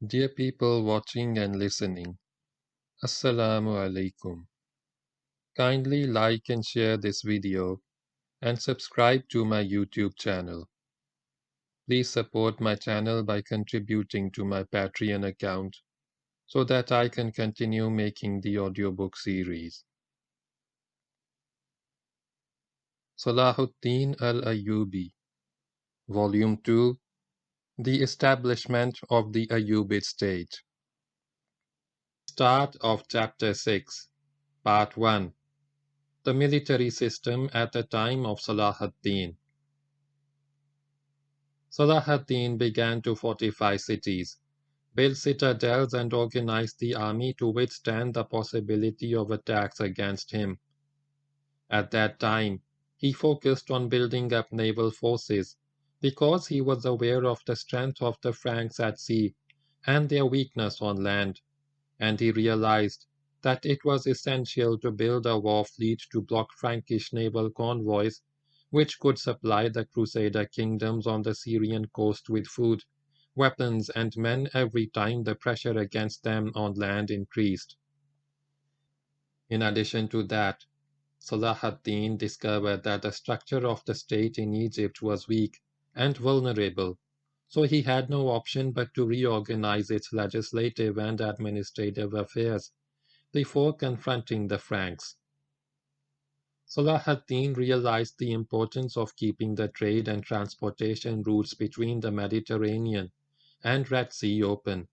Dear people watching and listening, Assalamu alaikum. Kindly like and share this video and subscribe to my YouTube channel. Please support my channel by contributing to my Patreon account so that I can continue making the audiobook series. Salah ad-Deen al-Ayyubi, Volume 2, The Establishment of the Ayyubid State. Start of Chapter 6, Part 1. The military system at the time of Salah ad-Deen. Salah ad-Din began to fortify cities, build citadels and organize the army to withstand the possibility of attacks against him. At that time, he focused on building up naval forces because he was aware of the strength of the Franks at sea and their weakness on land, and he realized that it was essential to build a war fleet to block Frankish naval convoys which could supply the Crusader kingdoms on the Syrian coast with food, weapons, and men every time the pressure against them on land increased. In addition to that, Salah ad-Din discovered that the structure of the state in Egypt was weak and vulnerable, so he had no option but to reorganize its legislative and administrative affairs before confronting the Franks. Salah ad-Din realized the importance of keeping the trade and transportation routes between the Mediterranean and Red Sea open,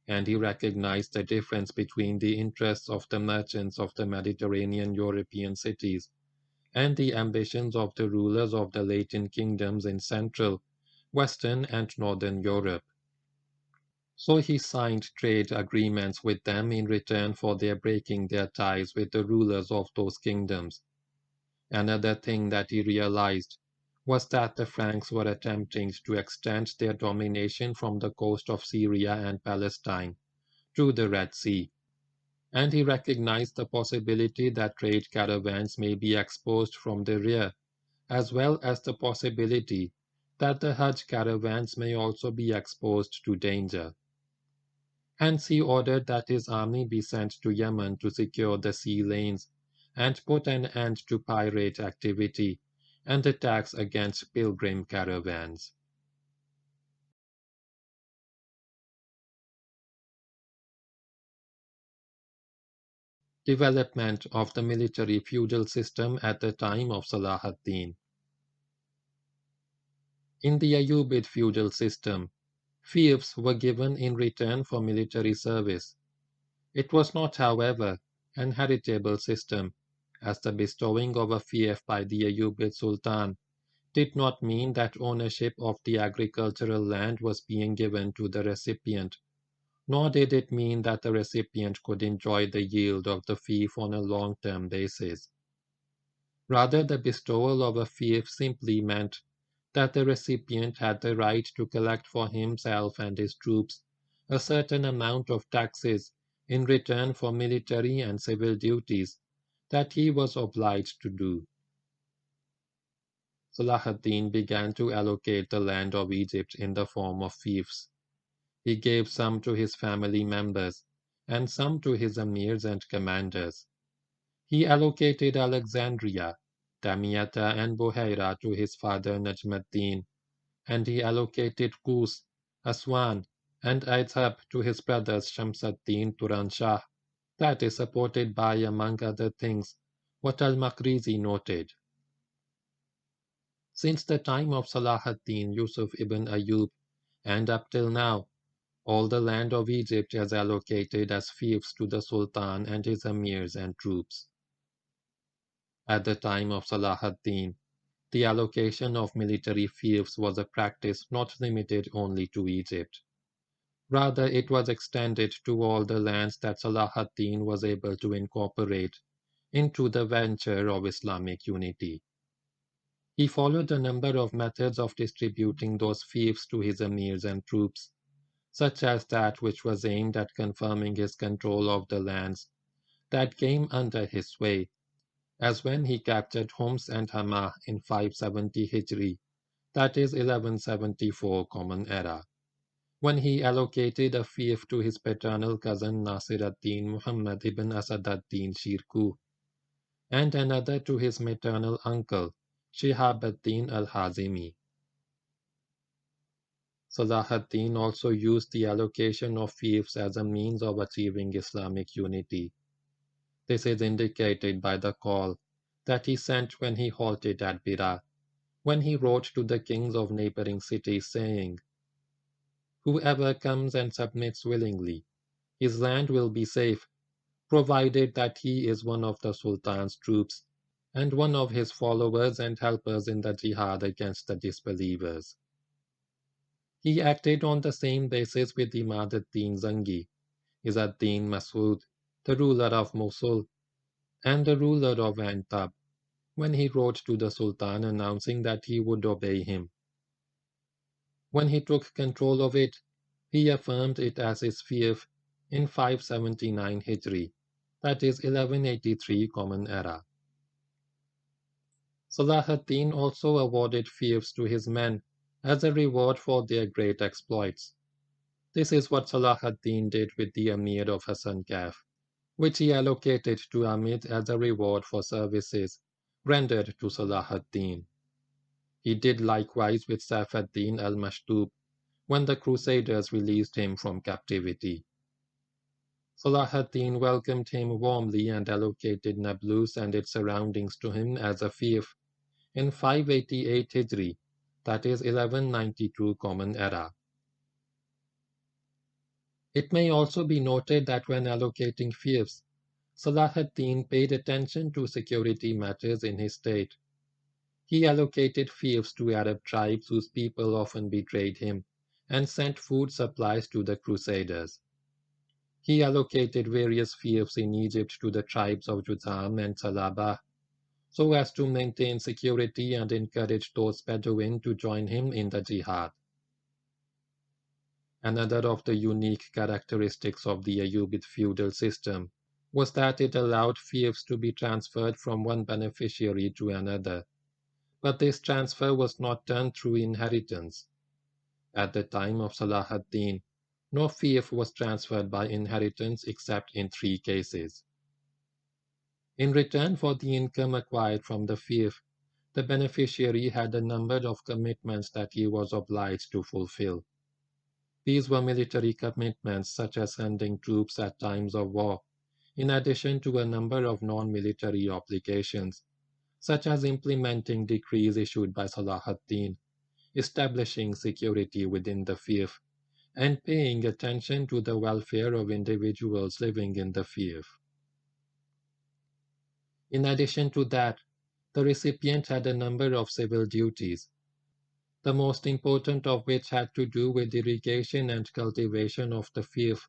and he recognized the difference between the interests of the merchants of the Mediterranean European cities and the ambitions of the rulers of the Latin kingdoms in Central, Western, and Northern Europe. So he signed trade agreements with them in return for their breaking their ties with the rulers of those kingdoms. Another thing that he realized was that the Franks were attempting to extend their domination from the coast of Syria and Palestine to the Red Sea, and he recognized the possibility that trade caravans may be exposed from the rear, as well as the possibility that the Hajj caravans may also be exposed to danger. Hence he ordered that his army be sent to Yemen to secure the sea lanes and put an end to pirate activity and attacks against pilgrim caravans. Development of the military feudal system at the time of Salah ad-Din. In the Ayyubid feudal system, fiefs were given in return for military service. It was not, however, an heritable system, as the bestowing of a fief by the Ayyubid Sultan did not mean that ownership of the agricultural land was being given to the recipient, nor did it mean that the recipient could enjoy the yield of the fief on a long-term basis. Rather, the bestowal of a fief simply meant that the recipient had the right to collect for himself and his troops a certain amount of taxes in return for military and civil duties that he was obliged to do. Salah ad-Din began to allocate the land of Egypt in the form of fiefs. He gave some to his family members and some to his emirs and commanders. He allocated Alexandria, Damietta, and Buhaira to his father Najmuddin, and he allocated Kuz, Aswan, and Aizhab to his brothers Shamsuddin Turan Shah. That is supported by, among other things, what al-Makrizi noted. Since the time of Salah ad-Din Yusuf ibn Ayyub and up till now, all the land of Egypt is allocated as fiefs to the Sultan and his emirs and troops. At the time of Salah ad-Din, the allocation of military fiefs was a practice not limited only to Egypt. Rather, it was extended to all the lands that Salah ad-Din was able to incorporate into the venture of Islamic unity. He followed a number of methods of distributing those fiefs to his emirs and troops, such as that which was aimed at confirming his control of the lands that came under his sway, as when he captured Homs and Hama in 570 Hijri, that is 1174 Common Era. when he allocated a fief to his paternal cousin Nasir ad-Din Muhammad ibn Asad ad-Din Shirkuh, and another to his maternal uncle Shihab ad-Din al-Hazimi. Salah ad-Din also used the allocation of fiefs as a means of achieving Islamic unity. This is indicated by the call that he sent when he halted at Bira, when he wrote to the kings of neighboring cities saying, "Whoever comes and submits willingly, his land will be safe, provided that he is one of the Sultan's troops and one of his followers and helpers in the jihad against the disbelievers." He acted on the same basis with Imad ad-Din Zangi, Izz ad-Din Masud, the ruler of Mosul, and the ruler of Antab, when he wrote to the Sultan announcing that he would obey him. When he took control of it, he affirmed it as his fief in 579 Hijri, that is 1183 Common Era. Salah ad-Din also awarded fiefs to his men as a reward for their great exploits. This is what Salah ad-Din did with the Amir of Hasan Kaf, which he allocated to Amid as a reward for services rendered to Salah ad-Din. He did likewise with Saif ad-Din al-Mashtub when the crusaders released him from captivity. Salah ad-Din welcomed him warmly and allocated Nablus and its surroundings to him as a fief in 588 Hijri, that is 1192 Common Era. It may also be noted that when allocating fiefs, Salah ad-Din paid attention to security matters in his state. He allocated fiefs to Arab tribes whose people often betrayed him and sent food supplies to the crusaders. He allocated various fiefs in Egypt to the tribes of Jutham and Salaba, so as to maintain security and encourage those Bedouin to join him in the jihad. Another of the unique characteristics of the Ayyubid feudal system was that it allowed fiefs to be transferred from one beneficiary to another, but this transfer was not done through inheritance. At the time of Salah ad-Din, no fief was transferred by inheritance except in 3 cases. In return for the income acquired from the fief, the beneficiary had a number of commitments that he was obliged to fulfill. These were military commitments such as sending troops at times of war, in addition to a number of non-military obligations, such as implementing decrees issued by Salah ad-Din, establishing security within the fief, and paying attention to the welfare of individuals living in the fief. In addition to that, the recipient had a number of civil duties, the most important of which had to do with irrigation and cultivation of the fief,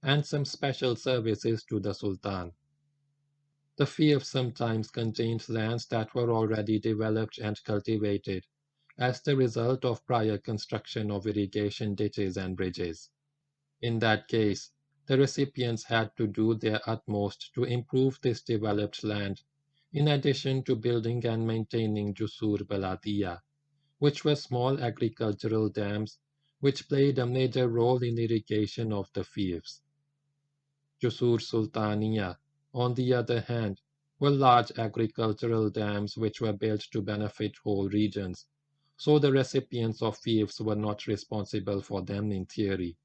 and some special services to the Sultan. The fief sometimes contained lands that were already developed and cultivated, as the result of prior construction of irrigation ditches and bridges. In that case, the recipients had to do their utmost to improve this developed land, in addition to building and maintaining Jusur Baladiya, which were small agricultural dams which played a major role in irrigation of the fiefs. Jusur Sultaniya, on the other hand, were large agricultural dams which were built to benefit whole regions, so the recipients of fiefs were not responsible for them in theory.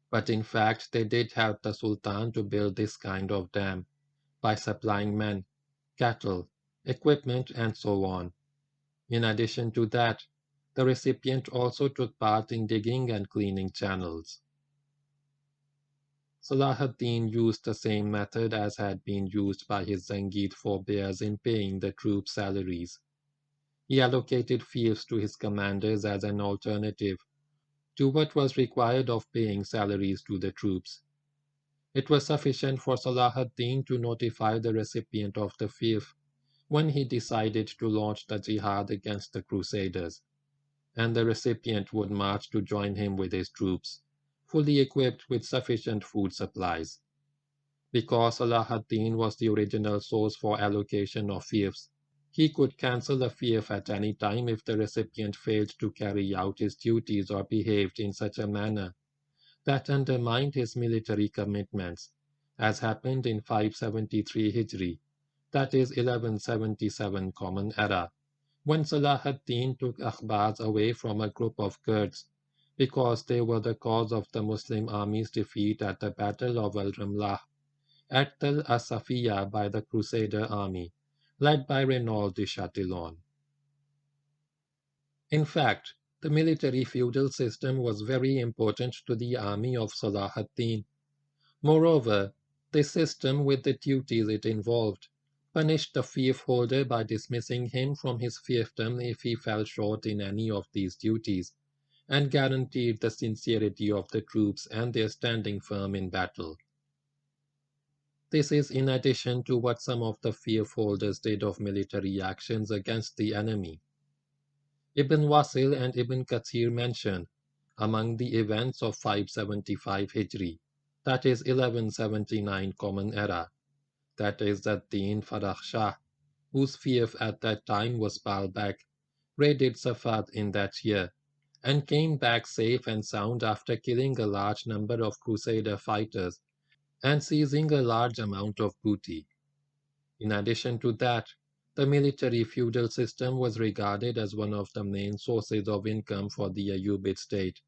But in fact they did help the Sultan to build this kind of dam, by supplying men, cattle, equipment, and so on. In addition to that, the recipient also took part in digging and cleaning channels. Salah ad-Din used the same method as had been used by his Zangid forebears in paying the troops' salaries. He allocated fiefs to his commanders as an alternative to what was required of paying salaries to the troops. It was sufficient for Salah ad-Din to notify the recipient of the fief when he decided to launch the jihad against the crusaders, and the recipient would march to join him with his troops, fully equipped with sufficient food supplies. Because Salah ad-Din was the original source for allocation of fiefs, He could cancel a fief at any time if the recipient failed to carry out his duties or behaved in such a manner that undermined his military commitments, as happened in 573 Hijri, that is 1177 Common Era, when Salah ad-Deen took Akhbaz away from a group of Kurds because they were the cause of the Muslim army's defeat at the Battle of al-Ramlah at Tel Asafiya by the Crusader army, led by Renaud de Chatillon. In fact, the military feudal system was very important to the army of Salah ad-Din. Moreover, this system, with the duties it involved, punished the fief holder by dismissing him from his fiefdom if he fell short in any of these duties, and guaranteed the sincerity of the troops and their standing firm in battle. This is in addition to what some of the fief holders did of military actions against the enemy. Ibn Wasil and Ibn Kathir mention, among the events of 575 Hijri, that is 1179 Common Era, that is that Din Farah Shah, whose fief at that time was Baalbek, raided Safad in that year, and came back safe and sound after killing a large number of Crusader fighters and seizing a large amount of booty. In addition to that, the military feudal system was regarded as one of the main sources of income for the Ayyubid state,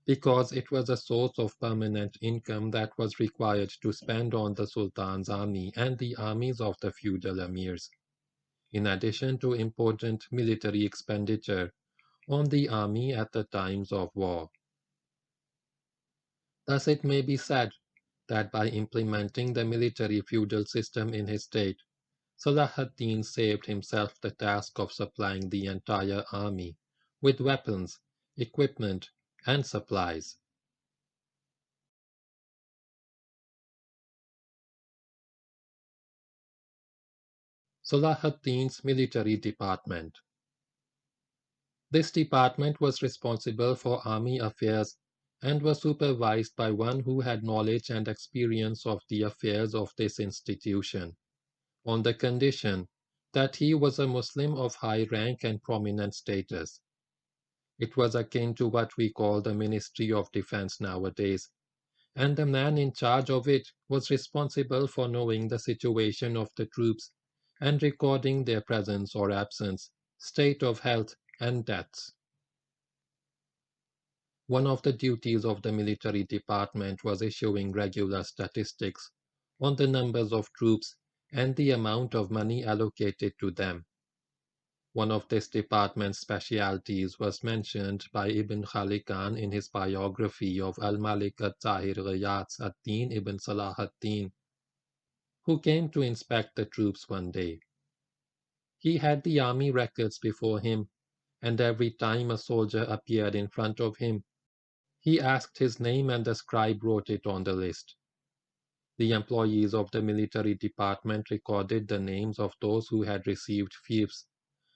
because it was a source of permanent income that was required to spend on the Sultan's army and the armies of the feudal emirs, in addition to important military expenditure on the army at the times of war. Thus it may be said that by implementing the military feudal system in his state, Salah ad-Din saved himself the task of supplying the entire army with weapons, equipment, and supplies. Salah ad-Din's military department. This department was responsible for army affairs and was supervised by one who had knowledge and experience of the affairs of this institution, on the condition that he was a Muslim of high rank and prominent status. It was akin to what we call the Ministry of Defense nowadays, and the man in charge of it was responsible for knowing the situation of the troops and recording their presence or absence, state of health, and deaths. One of the duties of the military department was issuing regular statistics on the numbers of troops and the amount of money allocated to them. One of this department's specialities was mentioned by Ibn Khalikan in his biography of Al-Malik al-Tahir Ghiyas ad-Din ibn Salah ad-Din, who came to inspect the troops one day. He had the army records before him, and every time a soldier appeared in front of him, he asked his name and the scribe wrote it on the list. The employees of the military department recorded the names of those who had received fiefs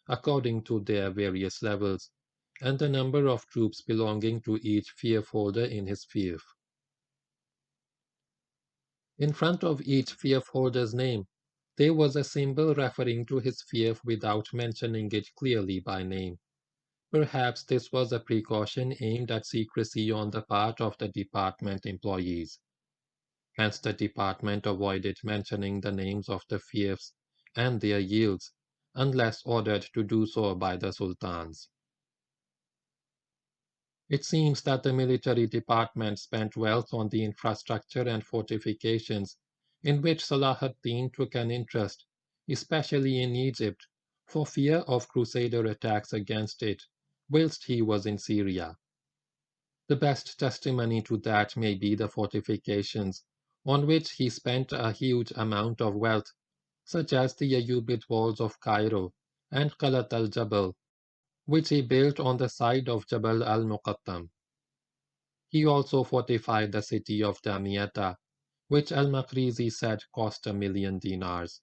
according to their various levels, and the number of troops belonging to each fief holder in his fief. In front of each fief holder's name, there was a symbol referring to his fief without mentioning it clearly by name. Perhaps this was a precaution aimed at secrecy on the part of the department employees. Hence the department avoided mentioning the names of the fiefs and their yields, unless ordered to do so by the sultans. It seems that the military department spent wealth on the infrastructure and fortifications, in which Salah ad-Din took an interest, especially in Egypt, for fear of Crusader attacks against it, whilst he was in Syria. The best testimony to that may be the fortifications, on which he spent a huge amount of wealth, such as the Ayyubid walls of Cairo and Qalat al-Jabal, which he built on the side of Jabal al-Muqattam. He also fortified the city of Damietta, which al-Makrizi said cost 1,000,000 dinars.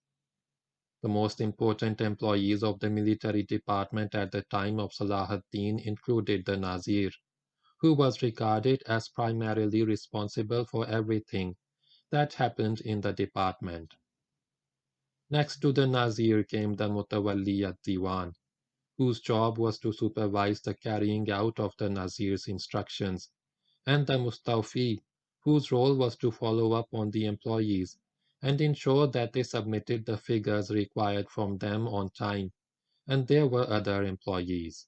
The most important employees of the military department at the time of Salah ad-Din included the Nazir, who was regarded as primarily responsible for everything that happened in the department. Next to the Nazir came the Mutawalli ad-Diwan, whose job was to supervise the carrying out of the Nazir's instructions, and the Mustawfi, whose role was to follow up on the employees and ensure that they submitted the figures required from them on time, and there were other employees.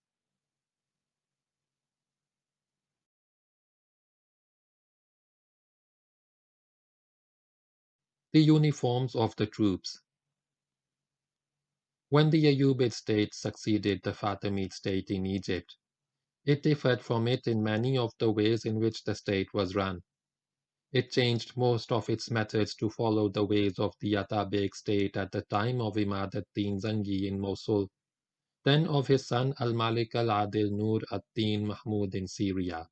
The uniforms of the troops. When the Ayyubid state succeeded the Fatimid state in Egypt, it differed from it in many of the ways in which the state was run. It changed most of its methods to follow the ways of the Atabeg state at the time of Imad ad-Din Zangi in Mosul, then of his son al-Malik al-Adil Nur ad-Din Mahmud in Syria.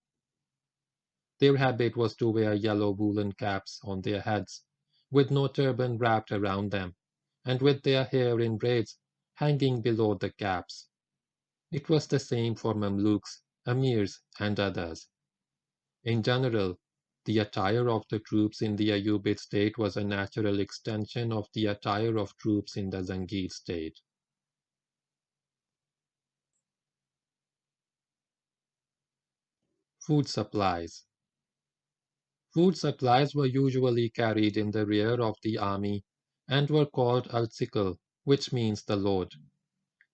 Their habit was to wear yellow woolen caps on their heads, with no turban wrapped around them, and with their hair in braids hanging below the caps. It was the same for Mamelukes, Amirs, and others. In general, the attire of the troops in the Ayyubid state was a natural extension of the attire of troops in the Zangid state. Food supplies. Food supplies were usually carried in the rear of the army and were called al-Sikl, which means the load.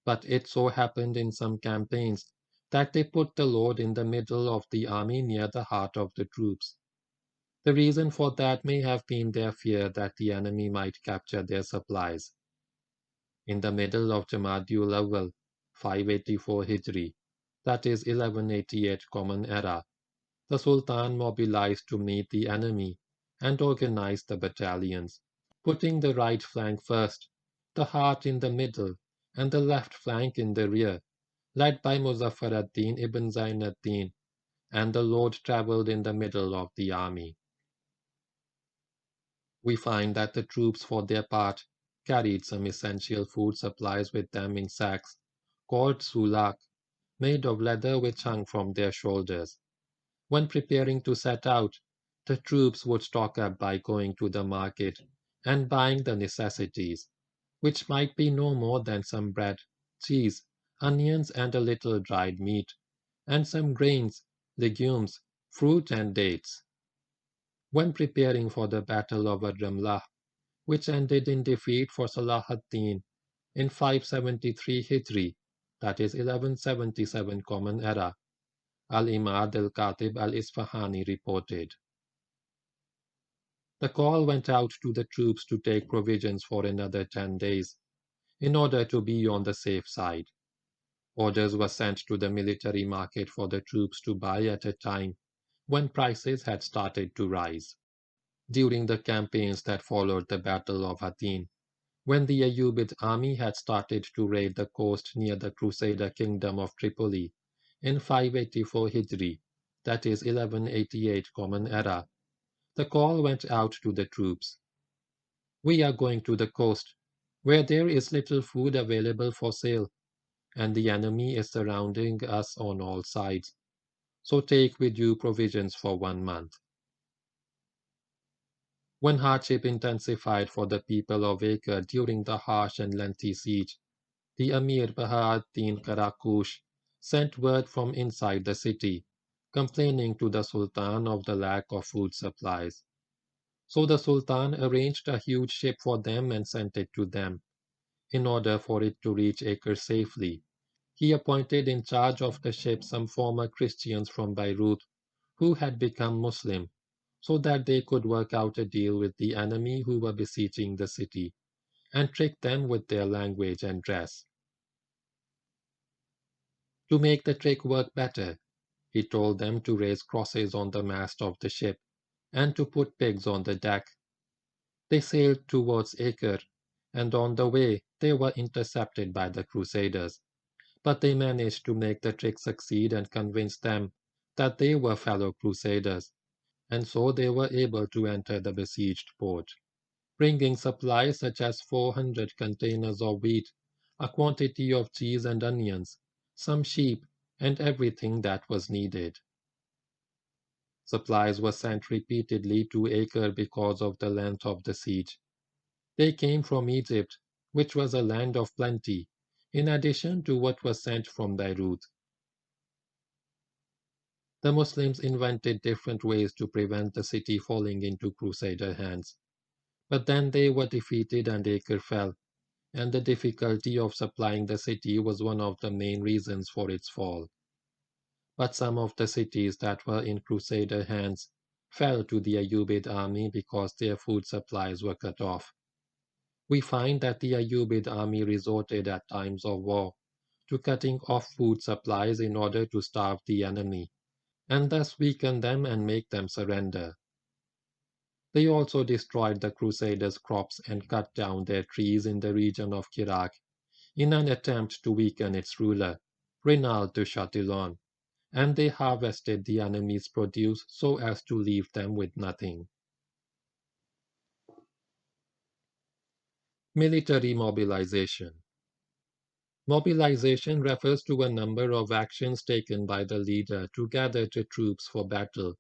But it so happened in some campaigns that they put the load in the middle of the army near the heart of the troops. The reason for that may have been their fear that the enemy might capture their supplies. In the middle of Jamadul Awwal, 584 Hijri, that is 1188 Common Era, the Sultan mobilized to meet the enemy and organized the battalions, putting the right flank first, the heart in the middle, and the left flank in the rear, led by Muzaffar ad-Din ibn Zain ad-Din, and the load traveled in the middle of the army. We find that the troops, for their part, carried some essential food supplies with them in sacks, called sulak, made of leather which hung from their shoulders. When preparing to set out, the troops would stock up by going to the market and buying the necessities, which might be no more than some bread, cheese, onions, and a little dried meat, and some grains, legumes, fruit, and dates. When preparing for the Battle of Ad-Ramlah, which ended in defeat for Salah ad-Deen in 573 Hijri, that is 1177 Common Era, Al-Imad al-Khatib al-Isfahani reported. The call went out to the troops to take provisions for another 10 days, in order to be on the safe side. Orders were sent to the military market for the troops to buy at a time when prices had started to rise. During the campaigns that followed the Battle of Hattin, when the Ayyubid army had started to raid the coast near the Crusader kingdom of Tripoli in 584 Hijri, that is 1188 Common Era, the call went out to the troops. We are going to the coast, where there is little food available for sale, and the enemy is surrounding us on all sides. So take with you provisions for 1 month. When hardship intensified for the people of Acre during the harsh and lengthy siege, the Emir Bahauddin Karakush sent word from inside the city, complaining to the Sultan of the lack of food supplies. So the Sultan arranged a huge ship for them and sent it to them. In order for it to reach Acre safely, he appointed in charge of the ship some former Christians from Beirut who had become Muslim, so that they could work out a deal with the enemy who were besieging the city, and trick them with their language and dress. To make the trick work better, he told them to raise crosses on the mast of the ship, and to put pigs on the deck. They sailed towards Acre, and on the way they were intercepted by the crusaders. But they managed to make the trick succeed and convince them that they were fellow crusaders, and so they were able to enter the besieged port, bringing supplies such as 400 containers of wheat, a quantity of cheese and onions, some sheep, and everything that was needed. Supplies were sent repeatedly to Acre because of the length of the siege. They came from Egypt, which was a land of plenty, in addition to what was sent from Beirut. The Muslims invented different ways to prevent the city falling into Crusader hands. But then they were defeated and Acre fell, and the difficulty of supplying the city was one of the main reasons for its fall. But some of the cities that were in Crusader hands fell to the Ayyubid army because their food supplies were cut off. We find that the Ayyubid army resorted at times of war to cutting off food supplies in order to starve the enemy, and thus weaken them and make them surrender. They also destroyed the Crusaders' crops and cut down their trees in the region of Iraq in an attempt to weaken its ruler, Reynald de Chatillon, and they harvested the enemy's produce so as to leave them with nothing. Military mobilization. Mobilization refers to a number of actions taken by the leader to gather the troops for battle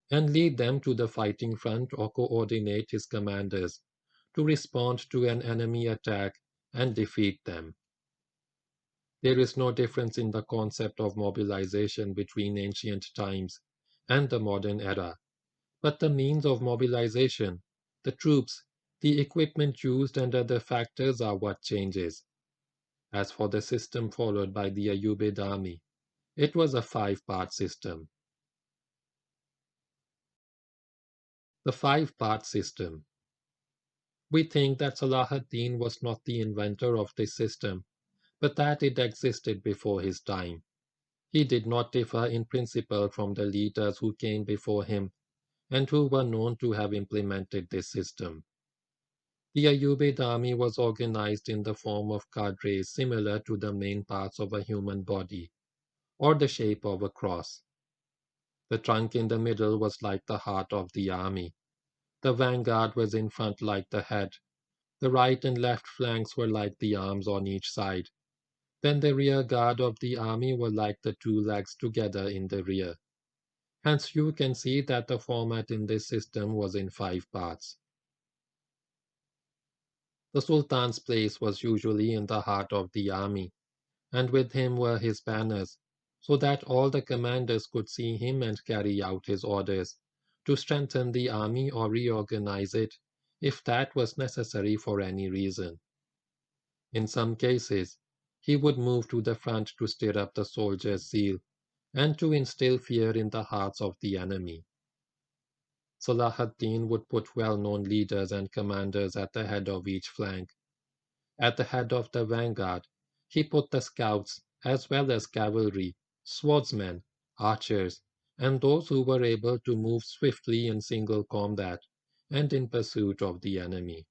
and lead them to the fighting front or coordinate his commanders to respond to an enemy attack and defeat them. There is no difference in the concept of mobilization between ancient times and the modern era, but the means of mobilization, the troops, the equipment used and other factors are what changes. As for the system followed by the Ayyubid army, it was a five-part system. The five-part system. We think that Salah ad-Deen was not the inventor of this system, but that it existed before his time. He did not differ in principle from the leaders who came before him and who were known to have implemented this system. The Ayyubid army was organized in the form of cadres similar to the main parts of a human body, or the shape of a cross. The trunk in the middle was like the heart of the army. The vanguard was in front like the head. The right and left flanks were like the arms on each side. Then the rear guard of the army were like the two legs together in the rear. Hence you can see that the format in this system was in five parts. The Sultan's place was usually in the heart of the army, and with him were his banners, so that all the commanders could see him and carry out his orders, to strengthen the army or reorganize it, if that was necessary for any reason. In some cases, he would move to the front to stir up the soldiers' zeal, and to instill fear in the hearts of the enemy. Salah ad-Din would put well-known leaders and commanders at the head of each flank. At the head of the vanguard, he put the scouts as well as cavalry, swordsmen, archers, and those who were able to move swiftly in single combat and in pursuit of the enemy.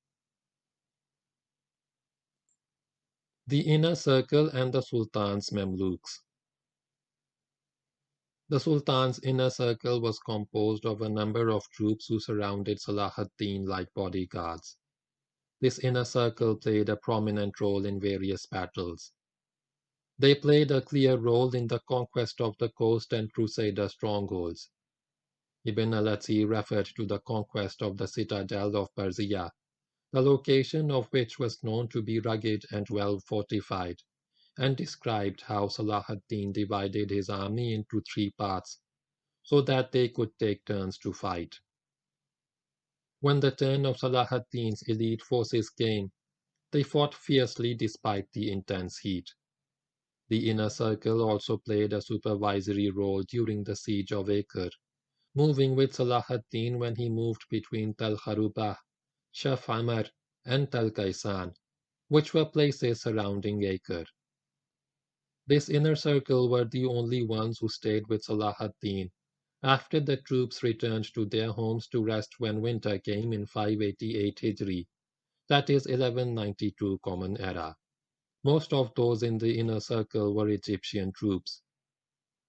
The inner circle and the Sultan's Mamelukes. The Sultan's inner circle was composed of a number of troops who surrounded Salah ad-Din like bodyguards. This inner circle played a prominent role in various battles. They played a clear role in the conquest of the coast and Crusader strongholds. Ibn al-Athir referred to the conquest of the citadel of Persia, the location of which was known to be rugged and well fortified, and described how Salah ad-Din divided his army into three parts, so that they could take turns to fight. When the turn of Salah ad-Din's elite forces came, they fought fiercely despite the intense heat. The inner circle also played a supervisory role during the siege of Acre, moving with Salah ad-Din when he moved between Tel Kharubah, Shaf Amr, and Tel Kaisan, which were places surrounding Acre. This inner circle were the only ones who stayed with Salah ad-Din after the troops returned to their homes to rest when winter came in 588 Hijri, that is 1192 Common Era. Most of those in the inner circle were Egyptian troops.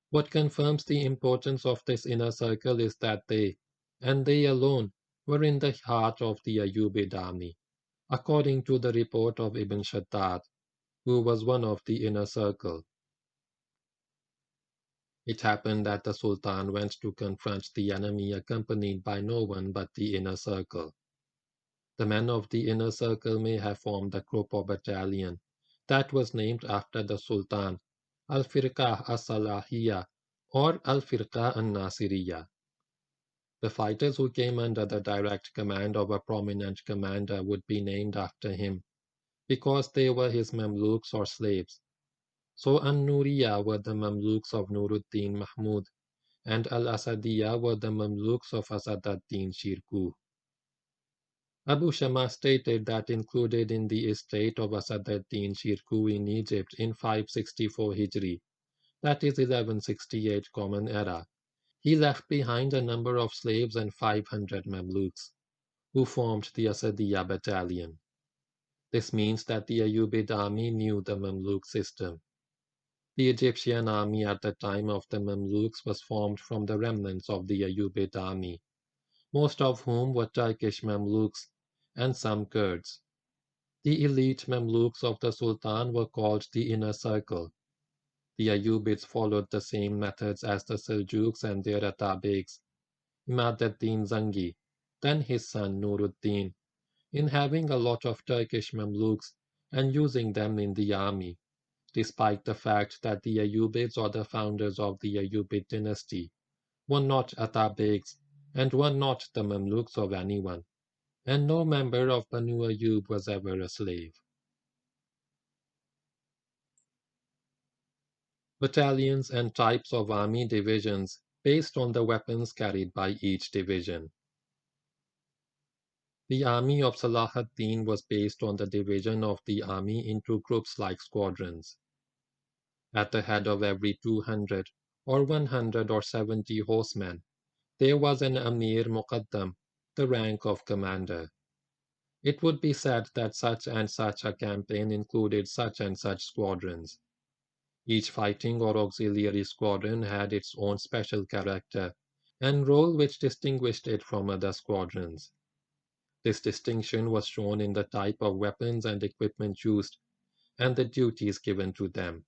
What confirms the importance of this inner circle is that they, and they alone, were in the heart of the Ayyubid army, according to the report of Ibn Shaddad, who was one of the inner circle. It happened that the Sultan went to confront the enemy accompanied by no one but the inner circle. The men of the inner circle may have formed the group or battalion that was named after the Sultan, al-Firqa as-Salahiyya or al-Firqa an-Nasiriyya. The fighters who came under the direct command of a prominent commander would be named after him, because they were his Mamelukes or slaves. So An-Nuriya were the Mamelukes of Nuruddin Mahmud, and Al-Asadiyya were the Mamelukes of Asad ad-Deen Shirkuh. Abu Shama stated that included in the estate of Asad ad-Din Shirkuh in Egypt in 564 Hijri, that is 1168 Common Era, he left behind a number of slaves and 500 Mamluks, who formed the Asadiyya battalion. This means that the Ayyubid army knew the Mamluk system. The Egyptian army at the time of the Mamluks was formed from the remnants of the Ayyubid army, most of whom were Turkish Mamluks and some Kurds. The elite Mamluks of the Sultan were called the Inner Circle. The Ayyubids followed the same methods as the Seljuks and their Atabegs, Imad ad-Din Zangi, then his son Nuruddin, in having a lot of Turkish Mamluks and using them in the army, despite the fact that the Ayyubids or the founders of the Ayyubid dynasty were not Atabegs and were not the Mamluks of anyone, and no member of Banu Ayyub was ever a slave. Battalions and types of army divisions based on the weapons carried by each division. The army of Salah ad-Deen was based on the division of the army into groups like squadrons. At the head of every 200 or 100 or 70 horsemen, there was an Amir Muqaddam, the rank of commander. It would be said that such and such a campaign included such and such squadrons. Each fighting or auxiliary squadron had its own special character and role which distinguished it from other squadrons. This distinction was shown in the type of weapons and equipment used and the duties given to them.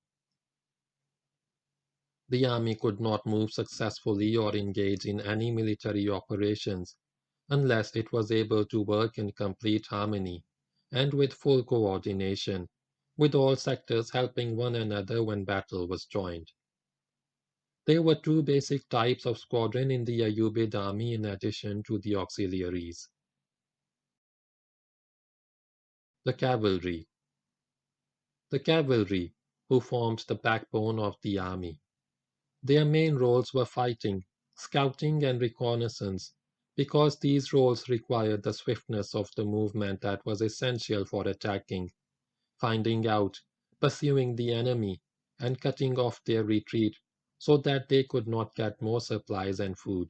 The army could not move successfully or engage in any military operations unless it was able to work in complete harmony and with full coordination, with all sectors helping one another when battle was joined. There were two basic types of squadron in the Ayyubid army in addition to the auxiliaries. The cavalry. The cavalry, who formed the backbone of the army. Their main roles were fighting, scouting, and reconnaissance, because these roles required the swiftness of the movement that was essential for attacking, finding out, pursuing the enemy, and cutting off their retreat so that they could not get more supplies and food.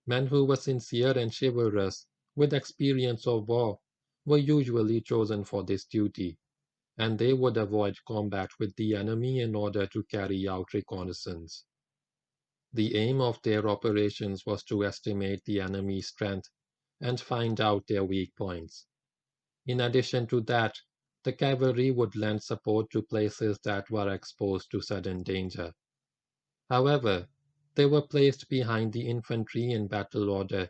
Men who were sincere and chivalrous, with experience of war, were usually chosen for this duty, and they would avoid combat with the enemy in order to carry out reconnaissance. The aim of their operations was to estimate the enemy's strength and find out their weak points. In addition to that, the cavalry would lend support to places that were exposed to sudden danger. However, they were placed behind the infantry in battle order,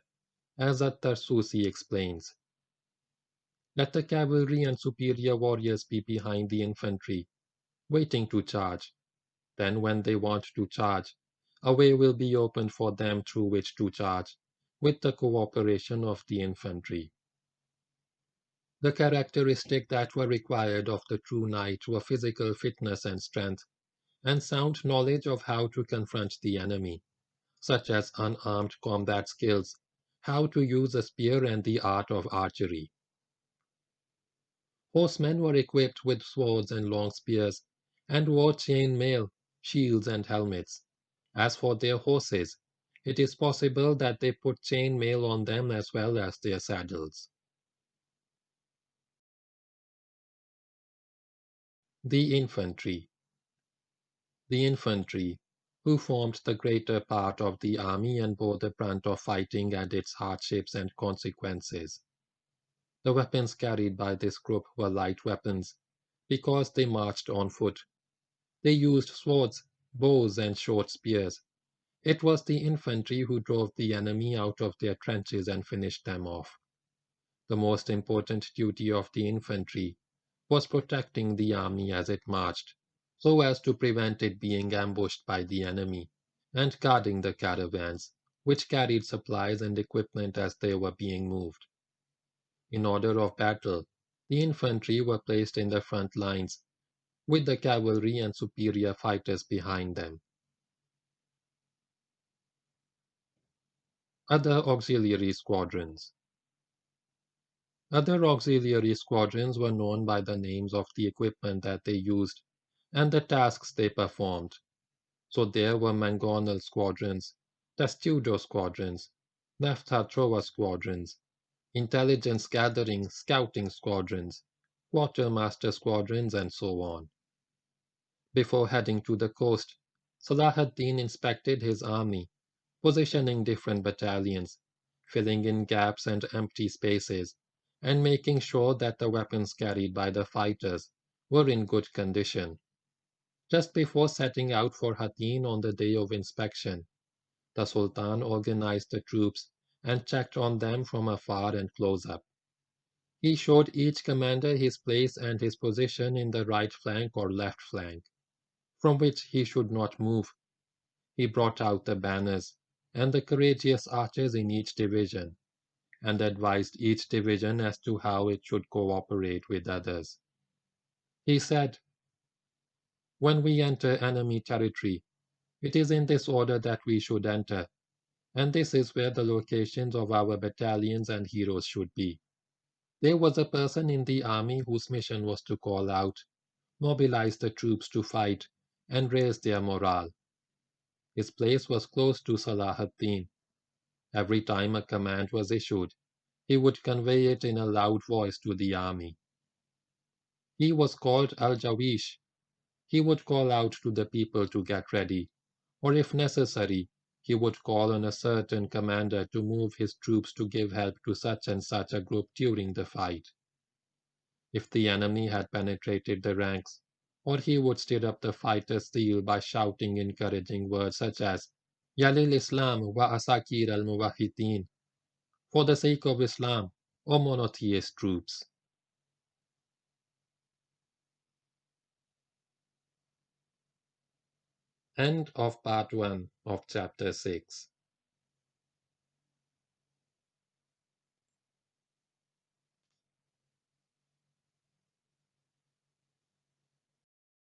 as at-Tarsusi explains. Let the cavalry and superior warriors be behind the infantry, waiting to charge. Then when they want to charge, a way will be opened for them through which to charge, with the cooperation of the infantry. The characteristics that were required of the true knight were physical fitness and strength, and sound knowledge of how to confront the enemy, such as unarmed combat skills, how to use a spear and the art of archery. Horsemen were equipped with swords and long spears, and wore chain mail, shields, and helmets. As for their horses, it is possible that they put chain mail on them as well as their saddles. The infantry. The infantry, who formed the greater part of the army and bore the brunt of fighting and its hardships and consequences. The weapons carried by this group were light weapons, because they marched on foot. They used swords, bows, and short spears. It was the infantry who drove the enemy out of their trenches and finished them off. The most important duty of the infantry was protecting the army as it marched, so as to prevent it being ambushed by the enemy, and guarding the caravans, which carried supplies and equipment as they were being moved. In order of battle, the infantry were placed in the front lines, with the cavalry and superior fighters behind them. Other auxiliary squadrons. Other auxiliary squadrons were known by the names of the equipment that they used and the tasks they performed. So there were mangonel squadrons, testudo squadrons, naphtha thrower squadrons, intelligence gathering scouting squadrons, quartermaster squadrons, and so on. Before heading to the coast, Salah ad-Deen inspected his army, positioning different battalions, filling in gaps and empty spaces, and making sure that the weapons carried by the fighters were in good condition. Just before setting out for Hattin on the day of inspection, the Sultan organized the troops and checked on them from afar and close up. He showed each commander his place and his position in the right flank or left flank, from which he should not move. He brought out the banners and the courageous archers in each division, and advised each division as to how it should cooperate with others. He said, "When we enter enemy territory, it is in this order that we should enter, and this is where the locations of our battalions and heroes should be." There was a person in the army whose mission was to call out, mobilize the troops to fight, and raise their morale. His place was close to Salah ad-Deen. Every time a command was issued, he would convey it in a loud voice to the army. He was called al-Jawish. He would call out to the people to get ready, or if necessary, he would call on a certain commander to move his troops to give help to such and such a group during the fight. If the enemy had penetrated the ranks, or he would stir up the fighters' zeal by shouting encouraging words such as Yalil Islam wa Asakir al-Muwahidin, for the sake of Islam, O monotheist troops. End of part 1 of chapter 6.